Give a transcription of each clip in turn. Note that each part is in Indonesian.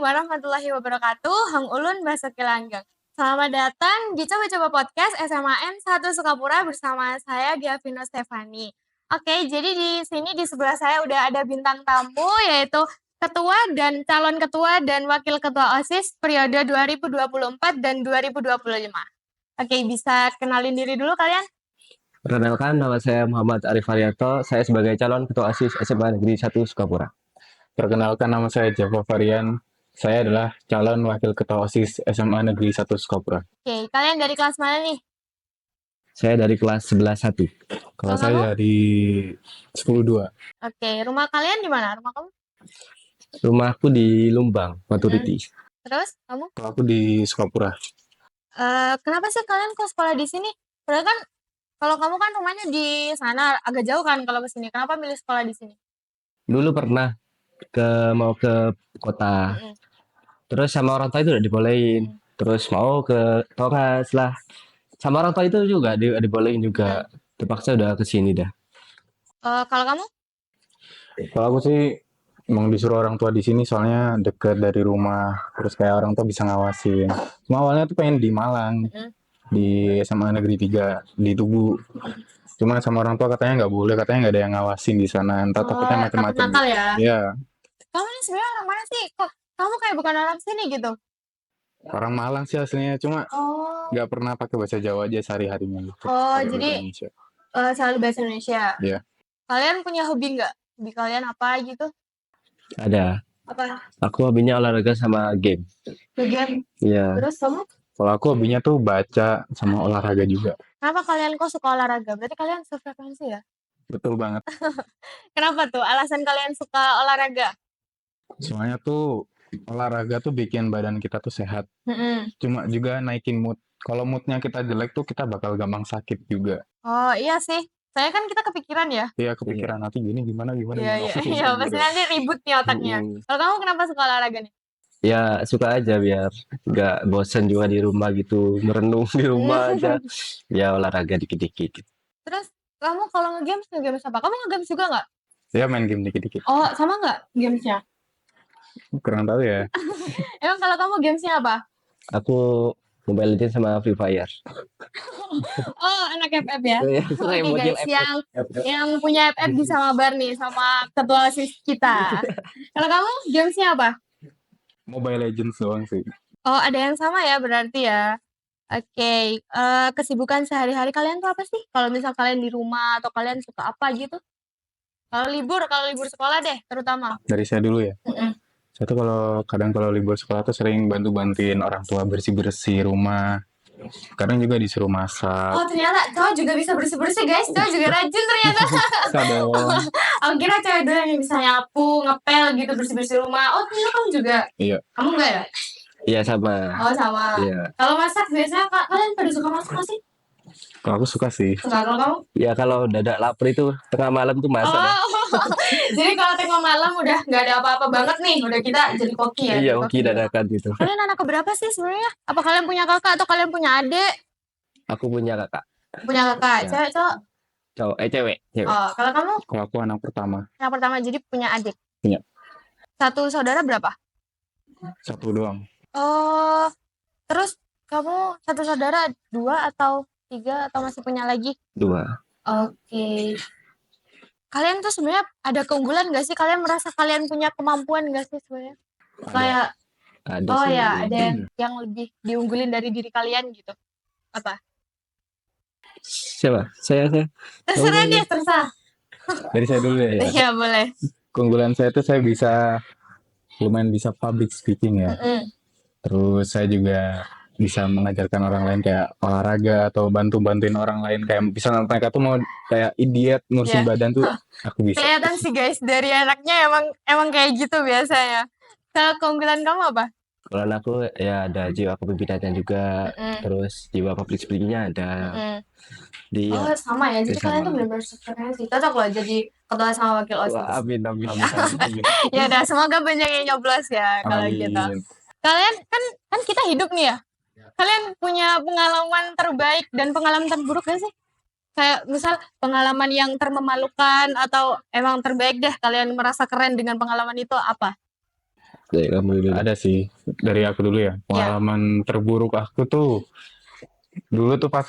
warahmatullahi wabarakatuh. Hang Ulun Basuki Langgeng. Selamat datang di Coba-Coba Podcast SMAN 1 Sukapura bersama saya Giavino Stefani. Oke, jadi di sini di sebelah saya udah ada bintang tamu yaitu ketua dan calon ketua dan wakil ketua OSIS periode 2024 dan 2025. Oke, bisa kenalin diri dulu kalian? Perkenalkan, nama saya Muhammad Arif Haryanto. Saya sebagai calon ketua OSIS SMA Negeri 1 Sukapura. Perkenalkan, nama saya Java Varian. Saya adalah calon wakil ketua OSIS SMA Negeri 1 Sukapura. Oke, kalian dari kelas mana nih? Saya dari kelas 11-1. Kalau saya dari 10-2. Oke, rumah kalian di mana? Rumah kamu? Rumahku di Lumbang, Maturity. Terus, kamu? Kalau aku di Sukapura. Kenapa sih kalian kok sekolah di sini? Padahal kan kalau kamu kan rumahnya di sana agak jauh kan kalau ke sini. Kenapa milih sekolah di sini? Dulu pernah mau ke kota. Terus sama orang tua itu udah dibolehin. Terus mau ke Toras lah. Sama orang tua itu juga dibolehin juga. Terpaksa udah ke sini dah. Kalau kamu? Kalau aku sih emang disuruh orang tua di sini soalnya deket dari rumah. Terus kayak orang tua bisa ngawasin. Cuma awalnya tuh pengen di Malang. Di SMA Negeri 3 di Tugu. Cuma sama orang tua katanya nggak boleh. Katanya nggak ada yang ngawasin di sana. Entah takutnya macam-macam. Takut nakal ya? Iya. Kamu ini sebenarnya orang mana sih? Kok kamu kayak bukan orang sini gitu? Orang Malang sih aslinya, cuma nggak pernah pakai bahasa Jawa aja sehari-harinya gitu. Jadi selalu bahasa Indonesia. Iya. Kalian punya hobi nggak? Hobi kalian apa gitu? Ada. Apa? Aku hobinya olahraga sama game. Game? Iya. Terus kamu? Kalau aku hobinya tuh baca sama olahraga juga. Kenapa kalian kok suka olahraga? Berarti kalian sefrekuensi ya? Betul banget. Kenapa tuh? Alasan kalian suka olahraga? Soalnya tuh olahraga tuh bikin badan kita tuh sehat. Cuma juga naikin mood. Kalau moodnya kita jelek tuh kita bakal gampang sakit juga. Oh iya sih. Saya kan kita kepikiran ya. Iya kepikiran nanti gimana. Iya, pasti nanti ribut nih otaknya. Kalau kamu kenapa suka olahraga nih? Ya suka aja biar nggak bosen juga di rumah gitu. Merenung di rumah aja. Ya olahraga dikit-dikit. Terus kamu kalau nge-games apa? Kamu nge-games juga nggak? Saya main game dikit-dikit. Oh sama nggak gamesnya? Kurang tahu ya. Emang kalau kamu gamesnya apa? Aku Mobile Legends sama Free Fire. Oh, anak FF ya? Oke guys, yang punya FF bisa mabar nih sama ketua OSIS kita. Kalau kamu gamesnya apa? Mobile Legends doang sih. Oh, ada yang sama ya berarti ya. Oke, kesibukan sehari-hari kalian tuh apa sih? Kalau misal kalian di rumah atau kalian suka apa gitu? Kalau libur sekolah deh terutama. Dari saya dulu ya. Saya tuh kalau libur sekolah tuh sering bantu-bantuin orang tua bersih-bersih rumah. Kadang juga disuruh masak. Oh ternyata cowok juga bisa bersih-bersih guys. Cowok juga rajin ternyata. Bisa dong. Aku kira cewek doang yang bisa nyapu, ngepel gitu, bersih-bersih rumah. Oh ternyata kamu juga? Iya. Kamu enggak ya? Iya sama. Oh sama. Iya. Kalau masak biasanya kalian pada suka masak nggak sih? Kalau aku suka sih. Suka. Kalau kamu? Ya kalau dadak lapar itu tengah malam tuh masak. Jadi kalau tengah malam udah nggak ada apa-apa banget nih, udah kita jadi koki ya? Iya koki dadakan gitu. Kalian anak keberapa sih sebenarnya? Apa kalian punya kakak atau kalian punya adik? Aku punya kakak. Punya kakak, Ya. cewek cowok? Cewek. Oh kalau kamu? Kalau aku anak pertama. Yang pertama jadi punya adik? Punya. Satu saudara berapa? Satu doang. Oh, terus kamu satu saudara 2 atau 3 atau masih punya lagi? 2. Oke. Kalian tuh sebenarnya ada keunggulan gak sih? Kalian merasa kalian punya kemampuan gak sih sebenarnya? Kayak Ada oh sih. ya, ada yang lebih diunggulin dari diri kalian gitu. Apa? Siapa? Saya. Terserah deh, terserah. Dari saya dulu ya. Iya, boleh. Keunggulan saya tuh saya lumayan bisa public speaking ya. Terus saya juga bisa mengajarkan orang lain kayak olahraga atau bantuin orang lain kayak misalnya mereka tuh mau kayak idiot ngurusin badan tuh aku bisa. Kelihatan sih guys dari anaknya emang kayak gitu biasanya. Kalau keunggulan kamu apa? Kalau aku ya ada jiwa kepemimpinannya juga, terus jiwa public speaking-nya ada. Oh sama ya, jadi kalian tuh benar-benar sefrekuensi. Cocok loh jadi ketua sama wakil OSIS. Wah, amin. Ya udah, semoga banyak yang nyoblos ya kalau gitu. Kalian kan kita hidup nih ya. Kalian punya pengalaman terbaik dan pengalaman terburuk gak sih? Kayak misal pengalaman yang termemalukan atau emang terbaik deh kalian merasa keren dengan pengalaman itu apa? Dari kamu dulu. Ada sih, dari aku dulu ya. Pengalaman terburuk aku tuh dulu tuh pas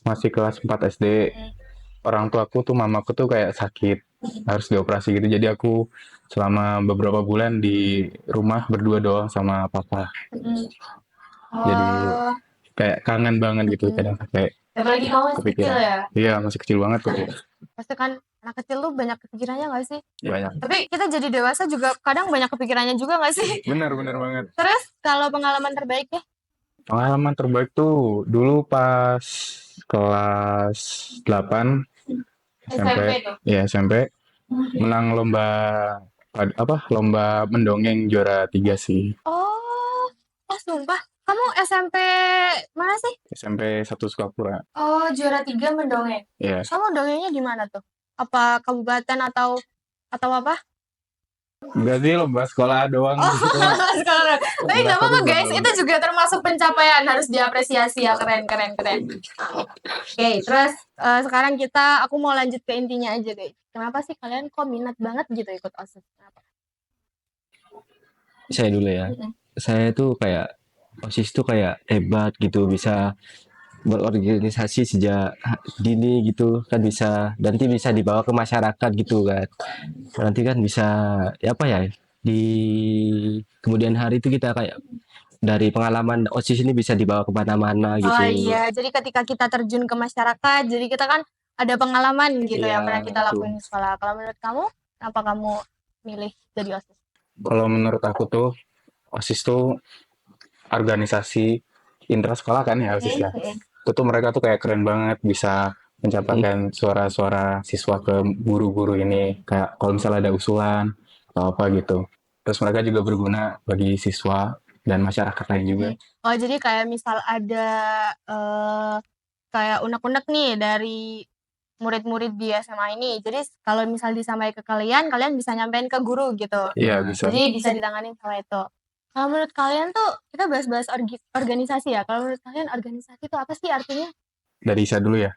masih kelas 4 SD, orang tuaku tuh mamaku tuh kayak sakit, harus dioperasi gitu. Jadi aku selama beberapa bulan di rumah berdua doang sama papa. Jadi kayak kangen banget gitu kadang kayak. Apalagi kamu masih kecil ya? Iya, masih kecil banget tuh. Pasti kan anak kecil tuh banyak kepikirannya nggak sih? Banyak. Tapi kita jadi dewasa juga kadang banyak kepikirannya juga nggak sih? Benar banget. Terus kalau pengalaman terbaik ya? Pengalaman terbaik tuh dulu pas kelas 8 SMP. tuh? Ya, SMP. Menang lomba lomba mendongeng juara 3 sih. Oh, sumpah. Kamu SMP mana sih? SMP 1 Sukapura. Oh, juara 3 mendongeng. Iya. Kamu dongengnya di mana tuh? Apa kabupaten atau apa? Enggak sih, lomba sekolah doang. Sekolah. Tapi nggak apa-apa guys, itu juga termasuk pencapaian, harus diapresiasi ya, keren. Oke, terus sekarang aku mau lanjut ke intinya aja deh. Kenapa sih kalian kok minat banget gitu ikut OSIS? Kenapa? Saya dulu ya. Saya tuh kayak OSIS tuh kayak hebat gitu, bisa berorganisasi sejak dini gitu kan, bisa nanti bisa dibawa ke masyarakat gitu kan, nanti kan bisa ya apa ya, di kemudian hari itu kita kayak dari pengalaman OSIS ini bisa dibawa kemana-mana gitu. Oh iya, jadi ketika kita terjun ke masyarakat, jadi kita kan ada pengalaman gitu yang pernah kita lakuin di sekolah. Kalau menurut kamu, kenapa kamu milih jadi OSIS? Kalau menurut aku tuh OSIS tuh organisasi intrasekolah kan ya, OSIS ya. Itu tuh mereka tuh kayak keren banget, bisa mencapai suara-suara siswa ke guru-guru ini, kayak kalau misalnya ada usulan atau apa gitu. Terus mereka juga berguna bagi siswa dan masyarakat lain juga. Oh, jadi kayak misal ada kayak unek-unek nih dari murid-murid di SMA ini. Jadi kalau misal disampaikan ke kalian bisa nyampein ke guru gitu. Iya, bisa. Jadi bisa ditanganin sama itu. Kalau menurut kalian tuh, kita bahas-bahas organisasi ya. Kalau menurut kalian organisasi itu apa sih artinya? Dari saya dulu ya.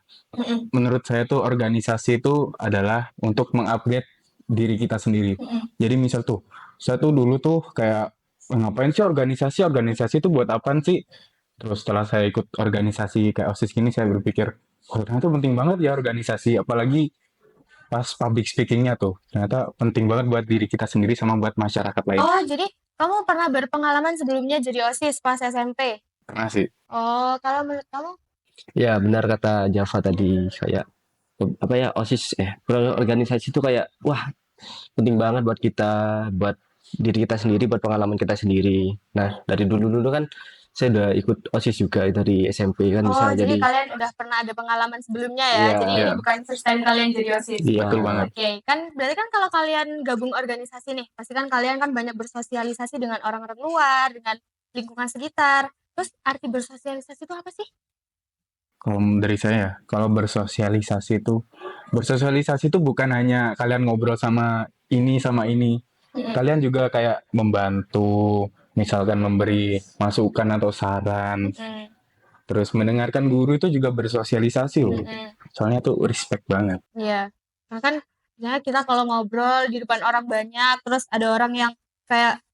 Menurut saya tuh organisasi itu adalah untuk mengupgrade diri kita sendiri. Jadi misal tuh, saya tuh dulu tuh kayak ngapain sih organisasi? Organisasi itu buat apaan sih? Terus setelah saya ikut organisasi kayak OSIS gini, saya berpikir, oh ternyata penting banget ya organisasi. Apalagi pas public speakingnya tuh, ternyata penting banget buat diri kita sendiri sama buat masyarakat lain. Oh, jadi kamu pernah berpengalaman sebelumnya jadi OSIS pas SMP? Pernah sih. Oh, kalau menurut kamu? Ya benar kata Java tadi, kayak apa ya, OSIS organisasi itu kayak wah penting banget buat kita, buat diri kita sendiri, buat pengalaman kita sendiri. Nah dari dulu kan saya udah ikut OSIS juga dari SMP kan. Oh, bisa jadi kalian udah pernah ada pengalaman sebelumnya ya? Iya. Jadi ini bukan first time kalian jadi OSIS? Iya. Betul banget. Oke, kan berarti kan kalau kalian gabung organisasi nih, pasti kan kalian kan banyak bersosialisasi dengan orang-orang luar, dengan lingkungan sekitar. Terus arti bersosialisasi itu apa sih? Kalau dari saya, kalau bersosialisasi itu bukan hanya kalian ngobrol sama ini. Kalian juga kayak membantu, misalkan memberi masukan atau saran. Terus mendengarkan guru itu juga bersosialisasi loh. Soalnya tuh respect banget. Iya. Nah kan ya kita kalau ngobrol di depan orang banyak, terus ada orang yang kayak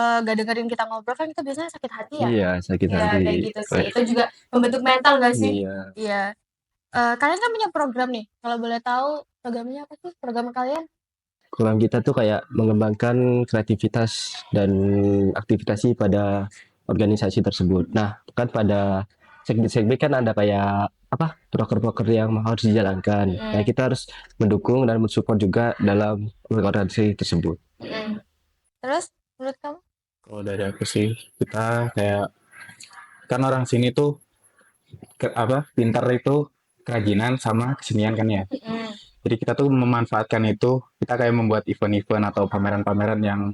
gak dengerin kita ngobrol, kan kita biasanya sakit hati ya? Iya, sakit hati. Iya, kayak gitu sih. Itu juga membentuk mental gak sih? Iya. Kalian kan punya program nih. Kalau boleh tahu programnya apa sih? Program kalian? Program kita tuh kayak mengembangkan kreativitas dan aktivitas pada organisasi tersebut. Nah, kan pada segmen kan ada kayak apa, proker-proker yang harus dijalankan. Nah, kita harus mendukung dan mensupport juga dalam organisasi tersebut. Terus menurut kamu? Kalau dari aku sih, kita kayak kan orang sini tuh pintar itu kerajinan sama kesenian kan ya. Jadi kita tuh memanfaatkan itu, kita kayak membuat event-event atau pameran-pameran yang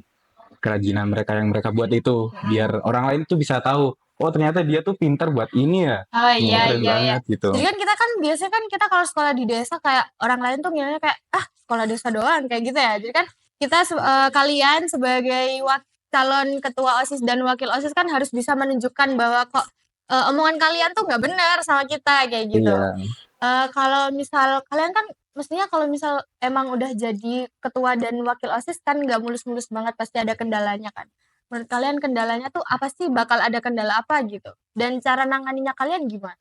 kerajinan mereka yang mereka buat itu, biar orang lain tuh bisa tahu, oh ternyata dia tuh pintar buat ini ya. Oh iya, keren banget gitu. Jadi kan kita kan biasanya kan kita kalau sekolah di desa kayak orang lain tuh ngiranya kayak sekolah desa doang kayak gitu ya. Jadi kan kita kalian sebagai calon ketua OSIS dan wakil OSIS kan harus bisa menunjukkan bahwa kok omongan kalian tuh nggak benar sama kita kayak gitu. Iya. Kalau misal kalian kan mestinya kalau misal emang udah jadi ketua dan wakil OSIS kan nggak mulus-mulus banget, pasti ada kendalanya kan. Menurut kalian kendalanya tuh apa sih? Bakal ada kendala apa gitu? Dan cara nanganinya kalian gimana?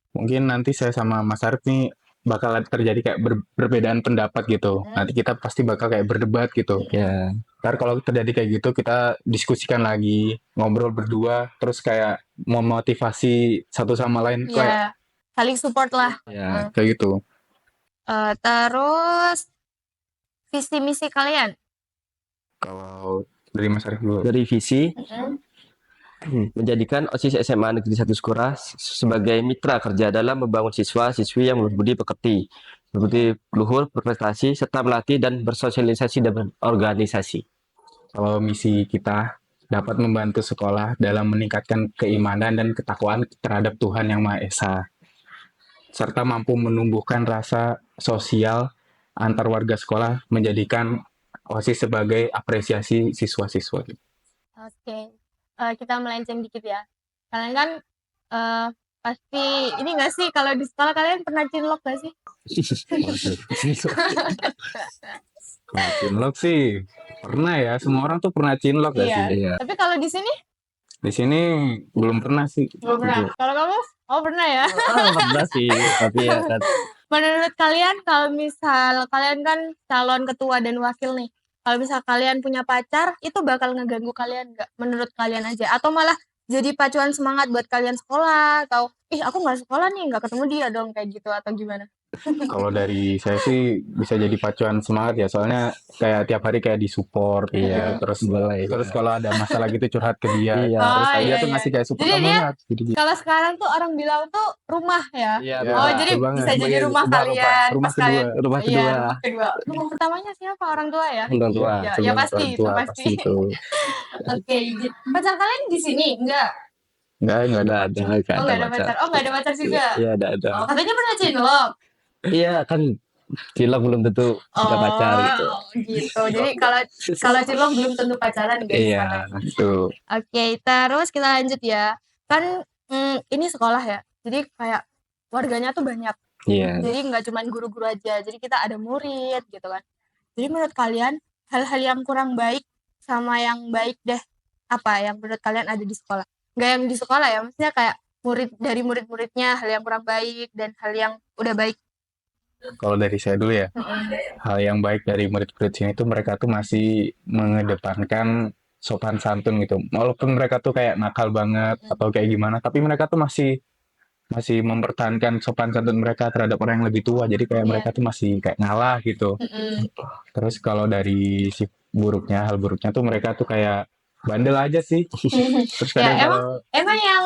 Mungkin nanti saya sama Mas Arif nih bakal terjadi kayak perbedaan pendapat gitu. Nanti kita pasti bakal kayak berdebat gitu. Ya, Ntar kalau terjadi kayak gitu kita diskusikan lagi, ngobrol berdua, terus kayak memotivasi satu sama lain kayak Ya, saling support lah. ya. kayak gitu. Terus visi misi kalian? Kalau dari Mas Arif dulu. Dari visi menjadikan OSIS SMA Negeri 1 Skora sebagai mitra kerja dalam membangun siswa-siswi yang berbudi pekerti, berbudi luhur, berprestasi, serta melatih dan bersosialisasi dan berorganisasi. Kalau misi kita dapat membantu sekolah dalam meningkatkan keimanan dan ketakwaan terhadap Tuhan Yang Maha Esa, serta mampu menumbuhkan rasa sosial antar warga sekolah, menjadikan OSIS sebagai apresiasi siswa-siswa. Oke. Kita melenceng dikit ya. Kalian kan pasti ini nggak sih, kalau di sekolah kalian pernah cinlok nggak sih? Nah, cinlok sih pernah ya, semua orang tuh pernah cinlok gak Iya. sih? Iya. Tapi kalau di sini Di sini belum pernah sih. belum pernah. Kalau kamu? Oh pernah ya. Pernah sih, tapi ya kan. Menurut kalian kalau misal kalian kan calon ketua dan wakil nih, kalau misal kalian punya pacar, itu bakal ngeganggu kalian nggak? Menurut kalian aja, atau malah jadi pacuan semangat buat kalian sekolah, atau ih aku nggak sekolah nih, nggak ketemu dia dong, kayak gitu, atau gimana? Kalau dari saya sih bisa jadi pacuan semangat ya, soalnya kayak tiap hari kayak disupport gitu. Iya, Terus boleh. terus kalau ada masalah gitu curhat ke dia. Iya. Terus Oh, dia iya, tuh iya. ngasih kayak support Jadi kamu dia banget gitu. Kalau sekarang tuh orang bilang tuh rumah ya. Iya, Ya, Oh, rumah. jadi betul banget. bisa jadi Sebagai rumah kalian rumah pas kalian kedua. Rumah iya, kedua. rumah kedua. Rumah pertamanya siapa? Orang tua ya? Orang tua. Ya, Betul ya banget, pasti orang itu tua, pasti. itu. Oke, pacar kalian di sini? Enggak. Enggak ada Nggak pacar. Oh, enggak ada pacar. Oh, enggak ada pacar juga. Iya, ada. Oh, katanya pernah cinlok. Iya, kan cilok belum tentu punya pacar gitu. Oh, gitu. Jadi kalau cinlok belum tentu pacaran, guys. Iya, katanya. Tuh. Oke, terus kita lanjut ya. Kan ini sekolah ya. Jadi kayak warganya tuh banyak. iya. Jadi nggak cuma guru-guru aja. Jadi kita ada murid gitu kan. Jadi menurut kalian hal-hal yang kurang baik sama yang baik deh, apa yang menurut kalian ada di sekolah? Nggak yang di sekolah ya, maksudnya kayak dari murid-muridnya hal yang kurang baik dan hal yang udah baik. Kalau dari saya dulu ya, hal yang baik dari murid-murid sini tuh mereka tuh masih mengedepankan sopan santun gitu. Walaupun mereka tuh kayak nakal banget atau kayak gimana, tapi mereka tuh masih mempertahankan sopan santun mereka terhadap orang yang lebih tua. Jadi kayak Iya. mereka tuh masih kayak ngalah gitu. Terus kalau dari si hal buruknya tuh mereka tuh kayak bandel aja sih. Terus kadang Ya, kalau emang yang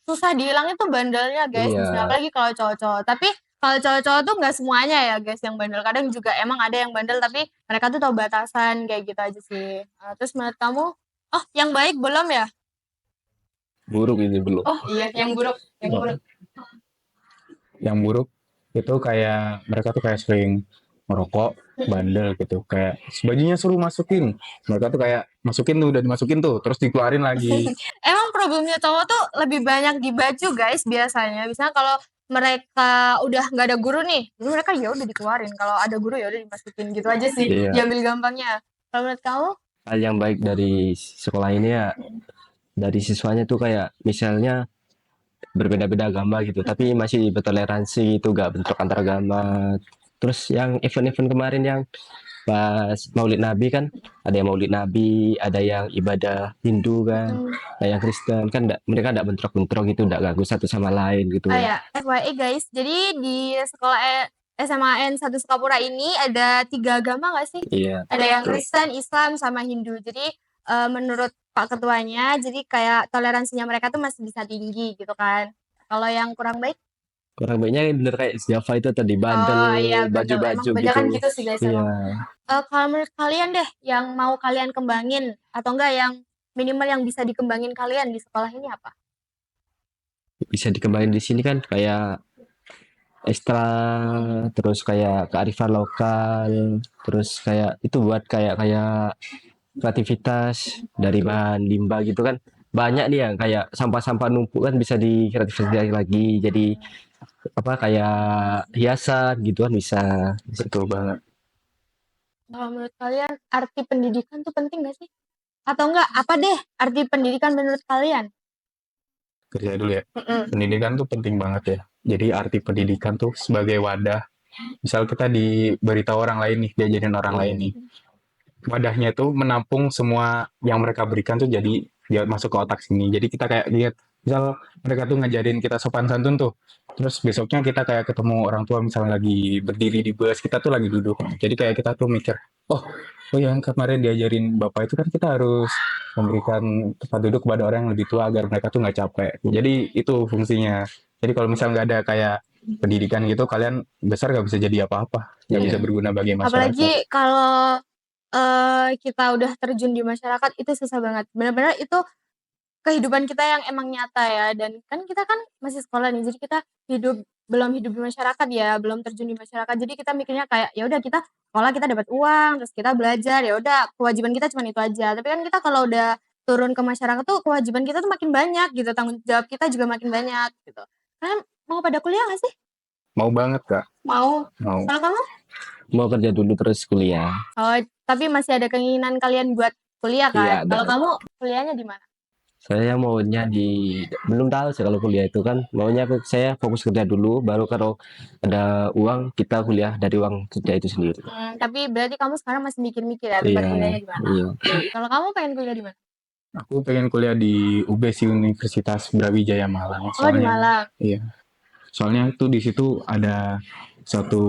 susah dihilangin tuh bandelnya guys, Iya. misalnya apalagi kalau cowok-cowok. Tapi kalau cowok-cowok tuh nggak semuanya ya guys yang bandel. Kadang juga emang ada yang bandel tapi mereka tuh tahu batasan kayak gitu aja sih. Terus menurut kamu, oh yang baik belum ya? Buruk ini belum. Oh iya yang buruk, yang buruk. yang buruk itu kayak mereka tuh kayak sering merokok, bandel gitu. Kayak bajunya suruh masukin. Mereka tuh kayak masukin tuh, udah dimasukin tuh, terus dikeluarin lagi. Emang problemnya cowok tuh lebih banyak di baju guys biasanya. Misalnya kalau mereka udah nggak ada guru nih, jadi mereka ya udah dikeluarin. Kalau ada guru ya udah dimasukin gitu aja sih. Iya. Diambil gampangnya. Kalau menurut kamu? Hal yang baik dari sekolah ini ya, dari siswanya tuh kayak misalnya berbeda-beda agama gitu, tapi masih bertoleransi itu, gak bentrok antar agama. Terus yang event-event kemarin yang pas Maulid Nabi kan, ada yang Maulid Nabi, ada yang ibadah Hindu kan, ada yang Kristen kan, mereka nggak bentrok-bentrok gitu, nggak ganggu satu sama lain gitu. Oh ya, FYI guys, jadi di sekolah SMA N 1 Sukapura ini ada 3 agama nggak sih? Iya. Ada yang Kristen, Islam, sama Hindu. Jadi menurut Pak Ketuanya, jadi kayak toleransinya mereka tuh masih bisa tinggi gitu kan. Kalau yang kurang baik? Kurang baiknya bener kayak Java itu tadi, bandel, Oh iya, baju-baju emang gitu. kan gitu sih guys. Iya. Kalau menurut kalian deh, yang mau kalian kembangin atau enggak yang minimal yang bisa dikembangin kalian di sekolah ini apa? Bisa dikembangin di sini kan kayak ekstra, terus kayak kearifan lokal, terus kayak itu buat kayak kreativitas dari bahan limbah gitu kan, banyak nih yang kayak sampah-sampah numpuk kan bisa dikreatifkan lagi jadi apa kayak hiasan gituan bisa. Betul banget. Kalau menurut kalian arti pendidikan tuh penting gak sih? Atau enggak, apa deh arti pendidikan menurut kalian? Kerja dulu ya. Pendidikan tuh penting banget ya. Jadi arti pendidikan tuh sebagai wadah. Misal kita diberitahu orang lain nih, diajarin orang lain nih. Wadahnya tuh menampung semua yang mereka berikan tuh jadi dia masuk ke otak sini. Jadi kita kayak lihat, misal mereka tuh ngajarin kita sopan santun tuh. Terus besoknya kita kayak ketemu orang tua misalnya lagi berdiri di bus, kita tuh lagi duduk. Jadi kayak kita tuh mikir, oh yang kemarin diajarin bapak itu kan kita harus memberikan tempat duduk kepada orang yang lebih tua agar mereka tuh nggak capek. Jadi itu fungsinya. Jadi kalau misalnya nggak ada kayak pendidikan gitu, kalian besar nggak bisa jadi apa-apa, nggak bisa berguna bagi masyarakat. Apalagi kalau kita udah terjun di masyarakat itu susah banget. Benar-benar itu kehidupan kita yang emang nyata ya. Dan kan kita kan masih sekolah nih, jadi kita belum hidup di masyarakat ya, belum terjun di masyarakat. Jadi kita mikirnya kayak ya udah kita sekolah kita dapat uang, terus kita belajar, ya udah kewajiban kita cuma itu aja. Tapi kan kita kalau udah turun ke masyarakat tuh kewajiban kita tuh makin banyak gitu, tanggung jawab kita juga makin banyak gitu. Kalian mau pada kuliah gak sih? Mau banget Kak. Mau. Kalau kamu? Mau kerja dulu terus kuliah. Oh, tapi masih ada keinginan kalian buat kuliah kan? Iya, Kalau kamu kuliahnya di mana? Saya maunya belum tahu sih kalau kuliah itu kan, maunya saya fokus kerja dulu, baru kalau ada uang kita kuliah dari uang kerja itu sendiri. Tapi berarti kamu sekarang masih mikir-mikir ya tempat kuliahnya di mana? Iya. Kalau kamu pengen kuliah di mana? Aku pengen kuliah di UB sih, Universitas Brawijaya Malang. Oh, di Malang. Iya. Soalnya tuh di situ ada suatu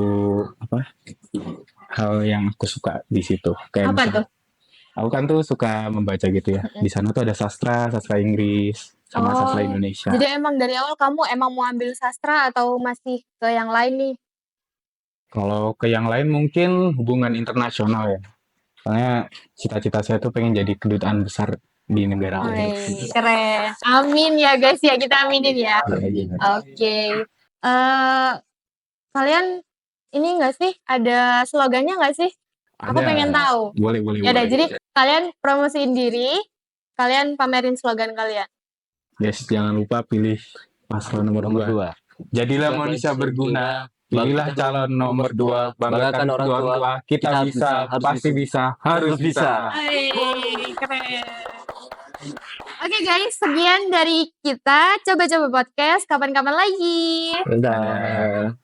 hal yang aku suka di situ. Kayak Apa tuh? Aku kan tuh suka membaca gitu ya. Di sana tuh ada sastra Inggris sama sastra Indonesia. Jadi emang dari awal kamu emang mau ambil sastra atau masih ke yang lain nih? Kalau ke yang lain mungkin hubungan internasional ya. Soalnya cita-cita saya tuh pengen jadi kedutaan besar di negara lain. Keren. Amin ya guys ya, kita aminin ya. Oke. Kalian ini nggak sih ada slogannya nggak sih? Aku pengen tahu. Boleh. Ya udah, jadi kalian promosiin diri, kalian pamerin slogan kalian. Yes, jangan lupa pilih paslon nomor 2. Jadilah manusia berguna. Pilihlah calon nomor 2. Banggakan orang tua. Kita bisa, pasti bisa, harus bisa. Keren. Oke guys, sekian dari kita. Coba-coba podcast. Kapan-kapan lagi. Udah.